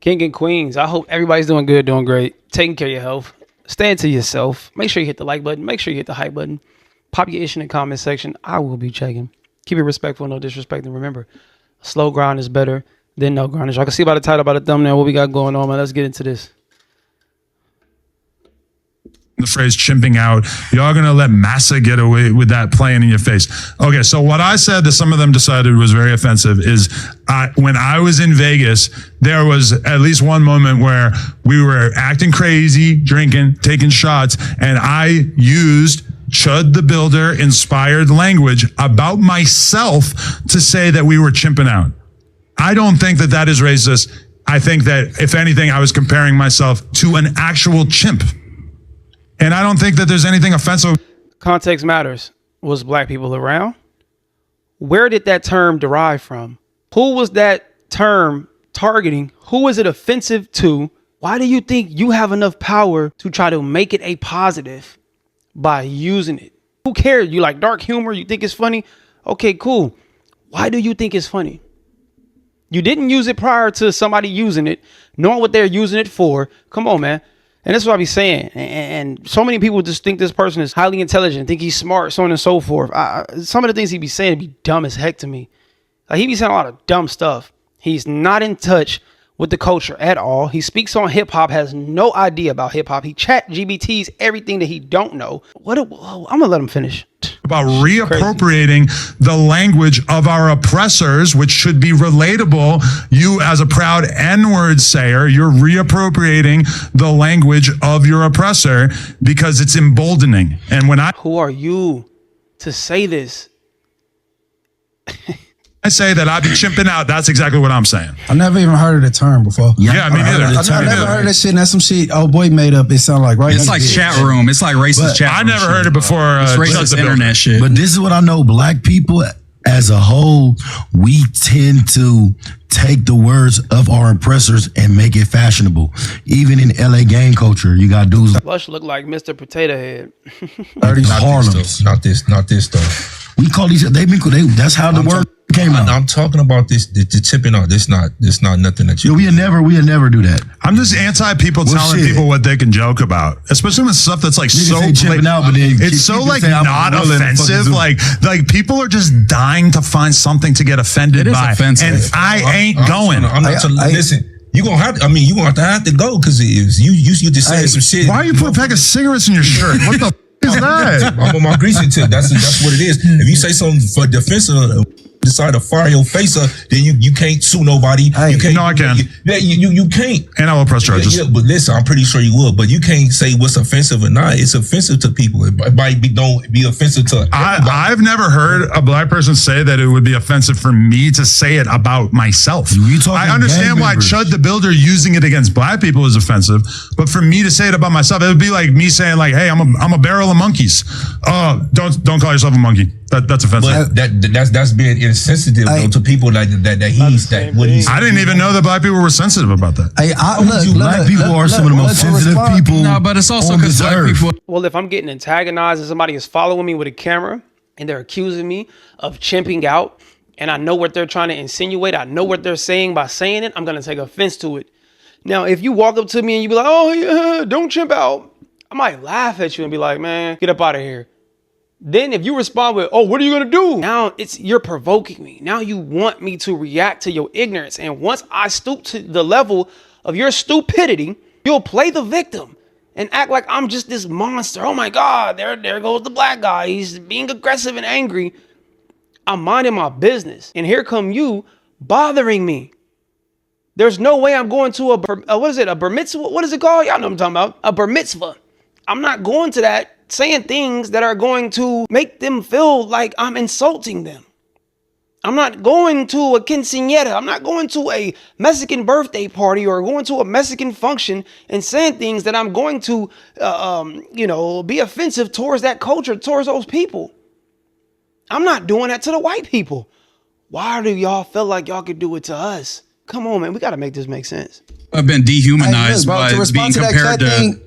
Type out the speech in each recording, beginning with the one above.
King and queens, I hope everybody's doing good, doing great, taking care of your health. Stay into yourself. Make sure you hit the like button. Make sure you hit the hype button. Pop your issue in the comment section. I will be checking. Keep it respectful, no disrespect. And remember, a slow grind is better than no grind. As y'all can see by the title, by the thumbnail, what we got going on, man. Let's get into this. The phrase chimping out, y'all gonna let Massa get away with that playing in your face. Okay, so what I said that some of them decided was very offensive is when I was in Vegas, there was at least one moment where we were acting crazy, drinking, taking shots, and I used Chud the Builder inspired language about myself to say that we were chimping out. I don't think that that is racist. I think that if anything, I was comparing myself to an actual chimp. And I don't think that there's anything offensive. Context matters. Was black people around? Where did that term derive from? Who was that term targeting? Who is it offensive to? Why do you think you have enough power to try to make it a positive by using it? Who cares? You like dark humor? You think it's funny? Okay, cool. Why do you think it's funny? You didn't use it prior to somebody using it, knowing what they're using it for. Come on, man. And that's what I be saying. And so many people just think this person is highly intelligent, think he's smart, so on and so forth. Some of the things he be saying be dumb as heck to me. Like, he be saying a lot of dumb stuff. He's not in touch with the culture at all. He speaks on hip hop, has no idea about hip hop. He chat GBTs everything that he don't know. I'm gonna let him finish. About reappropriating the language of our oppressors, which should be relatable. You, as a proud N-word sayer, you're reappropriating the language of your oppressor because it's emboldening. And when who are you to say this? I say that I be chimping out, that's exactly what I'm saying. I never even heard of the term before. Yeah, me neither. I never heard that shit, and that's some shit old boy made up. It sound like right. It's like chat room. It's like racist chat room. I never heard it before. It's racist internet shit. But this is what I know. Black people as a whole, we tend to take the words of our oppressors and make it fashionable. Even in LA gang culture, you got dudes like Lush look like Mr. Potato Head. 30s Harlems. Not this stuff. We call these, that's how the word came out. I'm talking about this, the tipping out. This not nothing that you. We'll never do that. I'm just anti people telling people what they can joke about, especially when stuff that's like so out, but it's so like not offensive. Like people are just dying to find something to get offended by, offensive. And I ain't going. I'm not listen. You gonna have to. You gonna have to go because you just saying some shit. Why are you putting a pack of cigarettes in your shirt? What the is that? I'm on my greasy tip. That's what it is. If you say something for defensive, decide to fire your face up, then you can't sue nobody. You can't. No, I can. You can't. And I will press charges. Yeah, but listen, I'm pretty sure you will. But you can't say what's offensive or not. It's offensive to people. It might be don't be offensive to. I've never heard a black person say that it would be offensive for me to say it about myself. I understand why Chud the Builder using it against black people is offensive, but for me to say it about myself, it would be like me saying like, "Hey, I'm a barrel of monkeys." Oh, don't call yourself a monkey. That's offensive. But that's being insensitive to people that he's. I didn't even know that black people were sensitive about that. Black people are some of the most sensitive people. No, but it's also because black people. Well, if I'm getting antagonized and somebody is following me with a camera and they're accusing me of chimping out, and I know what they're trying to insinuate, I know what they're saying by saying it, I'm going to take offense to it. Now, if you walk up to me and you be like, "Oh yeah, don't chimp out," I might laugh at you and be like, "Man, get up out of here." Then if you respond with, "Oh, what are you going to do?" Now you're provoking me. Now you want me to react to your ignorance. And once I stoop to the level of your stupidity, you'll play the victim and act like I'm just this monster. Oh my God, there goes the black guy. He's being aggressive and angry. I'm minding my business. And here come you bothering me. There's no way I'm going to a bar mitzvah? What is it called? Y'all know what I'm talking about. A bar mitzvah. I'm not going to that saying things that are going to make them feel like I'm insulting them. I'm not going to a quinceañera. I'm not going to a Mexican birthday party or going to a Mexican function and saying things that I'm going to, be offensive towards that culture, towards those people. I'm not doing that to the white people. Why do y'all feel like y'all could do it to us? Come on, man. We got to make this make sense. I've been dehumanized by being compared to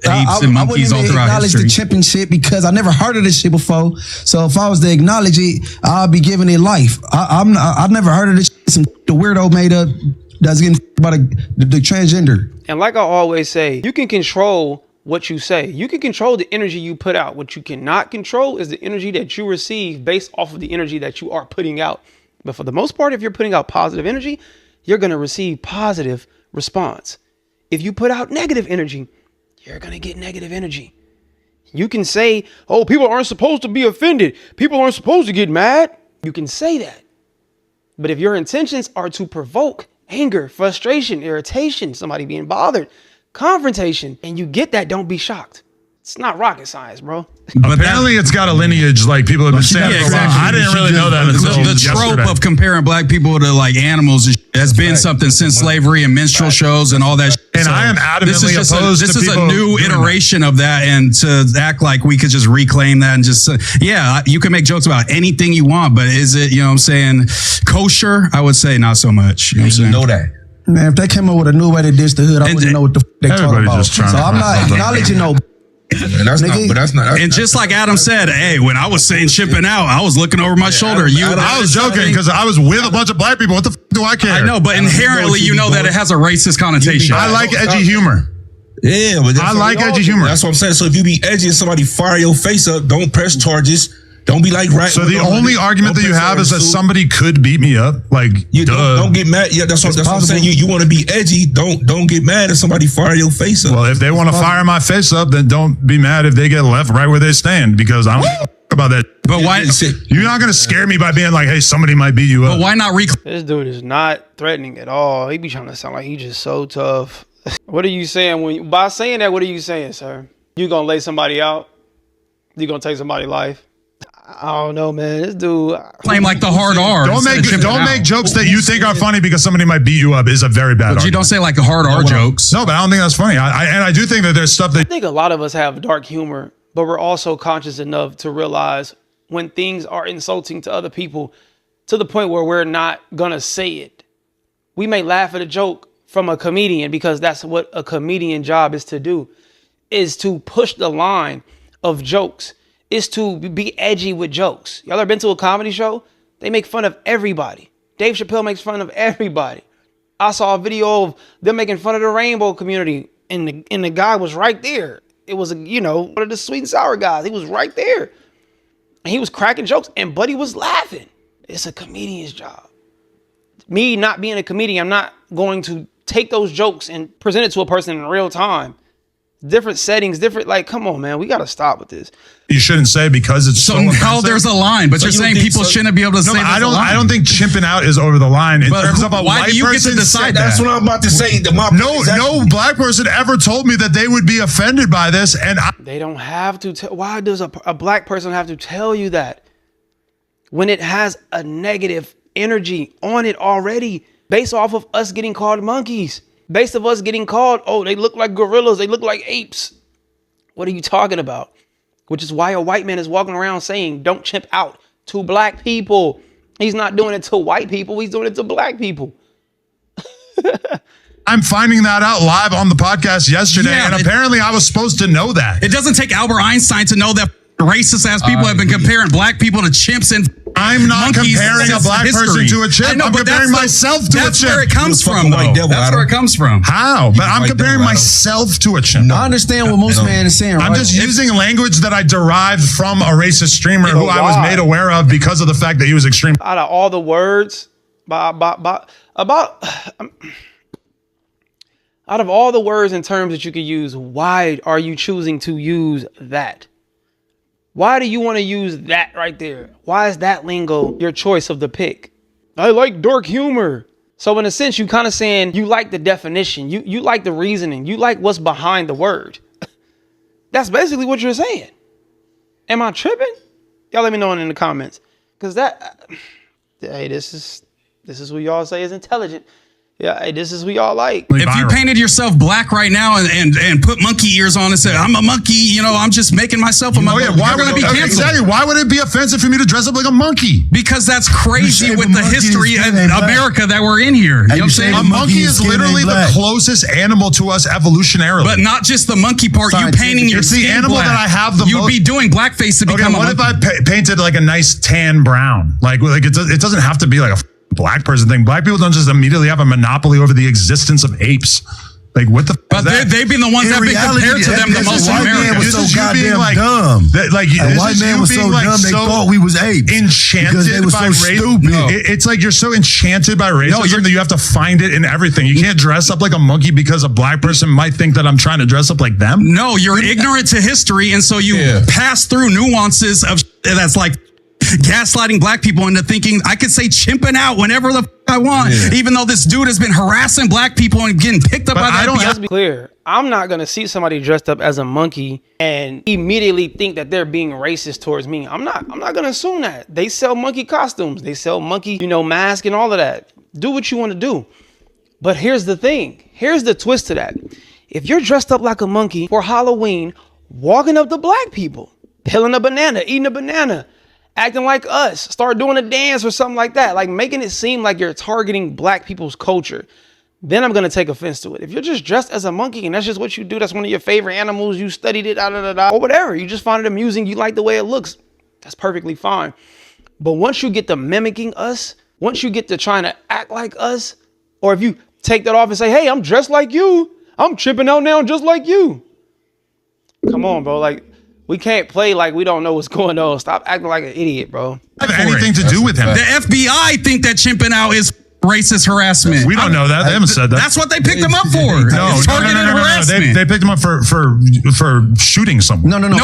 apes and monkeys all throughout acknowledge history. The chimping shit because I never heard of this shit before. So if I was to acknowledge it, I'll be giving it life. I've never heard of this shit. The weirdo made up that's getting by the transgender. And like I always say, you can control what you say. You can control the energy you put out. What you cannot control is the energy that you receive based off of the energy that you are putting out. But for the most part, if you're putting out positive energy, you're going to receive positive response. If you put out negative energy, you're going to get negative energy. You can say, oh, people aren't supposed to be offended. People aren't supposed to get mad. You can say that. But if your intentions are to provoke anger, frustration, irritation, somebody being bothered, confrontation, and you get that, don't be shocked. It's not rocket science, bro. But apparently it's got a lineage, like people have been saying for a while. I didn't really know that until the trope of comparing black people to like animals has been something since slavery and minstrel shows and all that. And so I am adamantly opposed to this is a new iteration of that, and to act like we could just reclaim that and just, yeah, you can make jokes about anything you want, but is it, you know what I'm saying, kosher? I would say not so much. You know what I'm saying? You know that. Man, if they came up with a new way to dish the hood, I wouldn't know what the they talking about. So I'm not acknowledging no. And that's not, but that's not. And just like Adam said, hey, when I was saying chipping out, I was looking over my shoulder. I was joking because I was with a bunch of black people. What the do I care? I know, but inherently, you know that it has a racist connotation. I like edgy humor. Yeah, but I like edgy humor. That's what I'm saying. So if you be edgy and somebody fire your face up, don't press charges. Don't be like right. So the only argument that you have is that somebody could beat me up. Like you don't get mad. Yeah, that's what I'm saying. You want to be edgy. Don't get mad if somebody fire your face up. Well, if they want to fire my face up, then don't be mad if they get left right where they stand, because I don't about that. But why? You're not going to scare me by being like, hey, somebody might beat you up. But why not This dude is not threatening at all. He be trying to sound like he's just so tough. What are you saying by saying that? What are you saying, sir? You gonna lay somebody out? You gonna take somebody's life? I don't know, man. This dude claim like the hard R. Don't make jokes that you think are funny because somebody might beat you up is a very bad. But you don't say like the hard R jokes. No, but I don't think that's funny. I do think that there's stuff that I think a lot of us have dark humor, but we're also conscious enough to realize when things are insulting to other people to the point where we're not gonna say it. We may laugh at a joke from a comedian because that's what a comedian job is to do, is to push the line of jokes. Is to be edgy with jokes. Y'all ever been to a comedy show? They make fun of everybody. Dave Chappelle makes fun of everybody. I saw a video of them making fun of the rainbow community, and the guy was right there. It was, one of the sweet and sour guys. He was right there. And he was cracking jokes, and Buddy was laughing. It's a comedian's job. Me not being a comedian, I'm not going to take those jokes and present it to a person in real time. Different settings, come on, man. We got to stop with this. You shouldn't say because it's so now there's a line, but you're saying people shouldn't be able to say there's a line. I don't think chimping out is over the line. In terms of a why do you get to decide that? That's what I'm about to say. No black person ever told me that they would be offended by this. And they don't have to. Why does a black person have to tell you that? When it has a negative energy on it already, based off of us getting called monkeys. Based of us getting called, oh, they look like gorillas, they look like apes. What are you talking about? Which is why a white man is walking around saying, don't chimp out to black people. He's not doing it to white people, he's doing it to black people. I'm finding that out live on the podcast yesterday, and apparently I was supposed to know that. It doesn't take Albert Einstein to know that racist ass people have been comparing black people to chimps and I'm not comparing a black person to a chimp. I'm comparing myself to a chimp. That's where it comes from, though. That's where it comes from. How? But I'm comparing myself to a chimp. I understand what most man is saying. I'm just using language that I derived from a racist streamer who I was made aware of because of the fact that he was extreme. Out of all the words, out of all the words and terms that you could use, why are you choosing to use that? Why do you want to use that right there? Why is that lingo your choice of the pick? I like dark humor. So in a sense, you kind of saying you like the definition. You like the reasoning. You like what's behind the word. That's basically what you're saying. Am I tripping? Y'all let me know in the comments. Because hey, this is what y'all say is intelligent. Yeah, hey, this is what y'all like. If you painted yourself black right now and put monkey ears on and said, I'm a monkey, I'm just making myself a monkey. Why would it be canceled? Exactly. Why would it be offensive for me to dress up like a monkey? Because that's crazy with the history of America that we're in here. You know what I'm saying? A monkey is literally the closest animal to us evolutionarily. But not just the monkey part. You painting your skin the animal black. That I have the most. You'd be doing blackface to become a monkey. What if I painted like a nice tan brown? Like it doesn't have to be like a black person thing. Black people don't just immediately have a monopoly over the existence of apes. Like, what the fuck? But they've been the ones that have been compared to them the most in America. Was so goddamn like, dumb. A white man was so dumb they thought we was apes. Enchanted because they were by so race. stupid. No. It's like you're so enchanted by racism that you have to find it in everything. You can't dress up like a monkey because a black person might think that I'm trying to dress up like them. No, you're ignorant to history, and so you pass through nuances of that's like gaslighting black people into thinking I could say chimping out whenever the I want, even though this dude has been harassing black people and getting picked up by the FBI. Let's be clear. I'm not going to see somebody dressed up as a monkey and immediately think that they're being racist towards me. I'm not going to assume that. They sell monkey costumes. They sell monkey, mask and all of that. Do what you want to do. But here's the thing. Here's the twist to that. If you're dressed up like a monkey for Halloween, walking up to black people, peeling a banana, eating a banana, acting like us, start doing a dance or something like that, like making it seem like you're targeting black people's culture, then I'm going to take offense to it. If you're just dressed as a monkey and that's just what you do, that's one of your favorite animals, you studied it, or whatever, you just find it amusing, you like the way it looks, that's perfectly fine. But once you get to mimicking us, once you get to trying to act like us, or if you take that off and say, hey, I'm dressed like you, I'm tripping out now just like you. Come on, bro. Like, we can't play like we don't know what's going on. Stop acting like an idiot, bro. Have anything to do with him. The FBI think that chimping out is racist harassment. We don't know that. They haven't said that. That's what they picked him up for. No. Harassment. They picked him up for shooting someone. No, the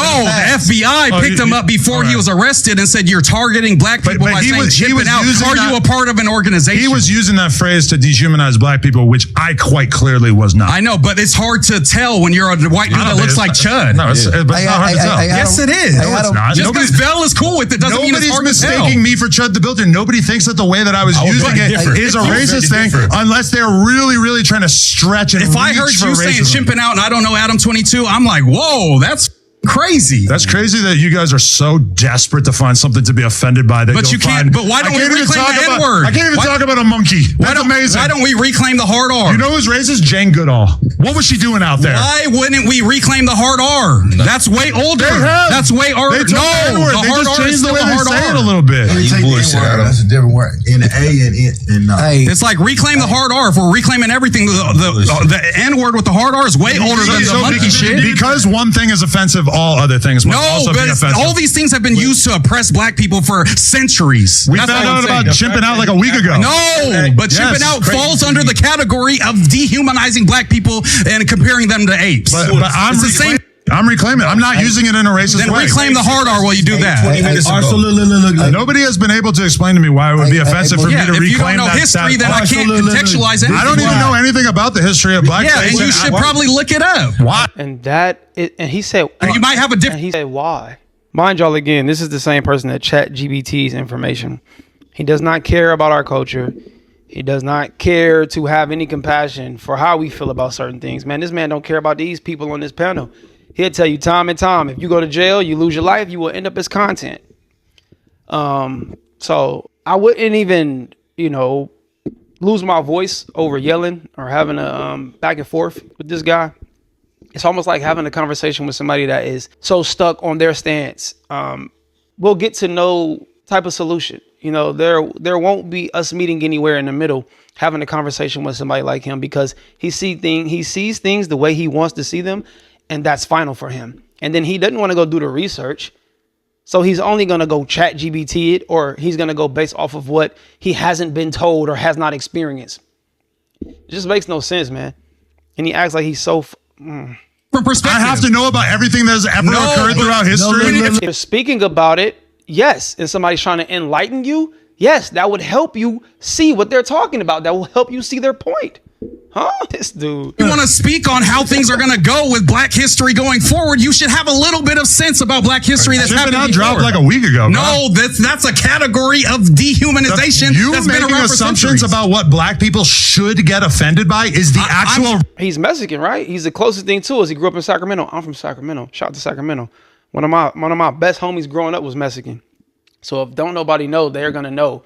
FBI picked him up before he was arrested and said, you're targeting black people by saying chimping out. Are you a part of an organization? He was using that phrase to dehumanize black people, which I quite clearly was not. I know, but it's hard to tell when you're a white dude that looks like Chud. No, but it's not hard to tell. Yes, it is. No, it's not. Just because Bell is cool with it doesn't mean it's hard to tell. Nobody's mistaking me for Chud the Builder. Nobody thinks that the way that I was using it is a racist thing, unless they're really, really trying to stretch and if I heard you saying chimping out and I don't know Adam 22, I'm like, whoa, that's crazy. That's crazy that you guys are so desperate to find something to be offended by. That but you can't. But why don't we reclaim the N-word? I can't even talk about a monkey. That's amazing. Why don't we reclaim the hard R? You know who's racist? Jane Goodall. What was she doing out there? Why wouldn't we reclaim the hard R? No. That's way older. That's way older. No, the hard R is still the hard R. A little bit. That's a different word. In the A and no. It's like reclaim the hard R. If we're reclaiming everything, the N-word with the hard R is way older than the monkey shit. Because one thing is offensive, all other things must also be offensive. All these things have been used to oppress black people for centuries. We found out about chimping out like a week ago. No, but chimping out falls under the category of dehumanizing black people and comparing them to apes. But I'm reclaiming. I'm not using it in a racist way. Then reclaim the hard R while you do that. Nobody has been able to explain to me why it would be offensive for me to reclaim that. If you don't know history, then I can't contextualize it. I don't even know anything about the history of black people. Yeah, and you should probably look it up. Why? And he said, you might have a different. And he said, why? Mind y'all, again, this is the same person that ChatGPT's information. He does not care about our culture. He does not care to have any compassion for how we feel about certain things. Man, this man don't care about these people on this panel. He'll tell you time and time, if you go to jail, you lose your life, you will end up as content. So I wouldn't even, lose my voice over yelling or having a back and forth with this guy. It's almost like having a conversation with somebody that is so stuck on their stance. We'll get to no type of solution. There won't be us meeting anywhere in the middle, having a conversation with somebody like him, because he sees things the way he wants to see them. And that's final for him. And then he doesn't want to go do the research. So he's only going to go ChatGPT it, or he's going to go based off of what he hasn't been told or has not experienced. It just makes no sense, man. And he acts like he's so... From perspective. I have to know about everything that has ever occurred throughout history. If you're speaking about it, yes. And somebody's trying to enlighten you, yes, that would help you see what they're talking about. That will help you see their point. Huh? This dude. You want to speak on how things are going to go with black history going forward, you should have a little bit of sense about black history that's happened before. Dropped like a week ago. No, that's a category of dehumanization. That's been around assumptions about what black people should get offended by is the actual... He's Mexican, right? He's the closest thing to us. He grew up in Sacramento. I'm from Sacramento. Shout out to Sacramento. One of my best homies growing up was Mexican. So if don't nobody know, they're going to know.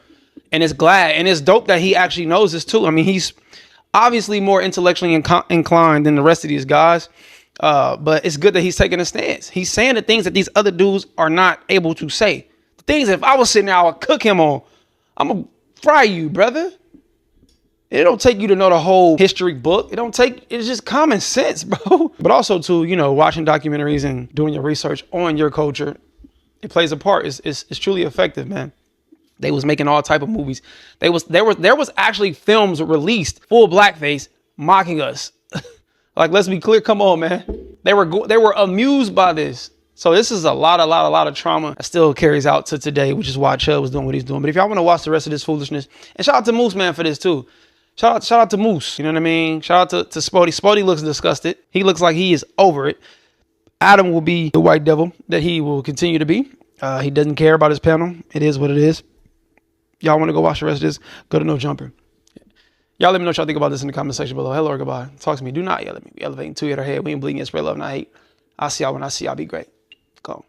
And it's dope that he actually knows this too. I mean, he's obviously more intellectually inclined than the rest of these guys. But it's good that he's taking a stance. He's saying the things that these other dudes are not able to say. The things that if I was sitting there, I would cook him on. I'm going to fry you, brother. It don't take you to know the whole history book. It's just common sense, bro. But also too, you know, watching documentaries and doing your research on your culture, it plays a part. It's truly effective, man. They was making all type of movies. There was actually films released full blackface mocking us. Like, let's be clear. Come on, man. They were amused by this. So this is a lot of trauma that still carries out to today, which is why Chud was doing what he's doing. But if y'all want to watch the rest of this foolishness, and shout out to Moose, man, for this too. Shout out to Moose. You know what I mean? Shout out to Spody. Spody looks disgusted. He looks like he is over it. Adam will be the white devil that he will continue to be. He doesn't care about his panel. It is what it is. Y'all want to go watch the rest of this? Go to No Jumper. Y'all let me know what y'all think about this in the comment section below. Hello or goodbye. Talk to me. Do not yell at me. We elevating 2 at our head. We ain't bleeding. Spread love, not hate. I'll see y'all when I see y'all. Be great. Go.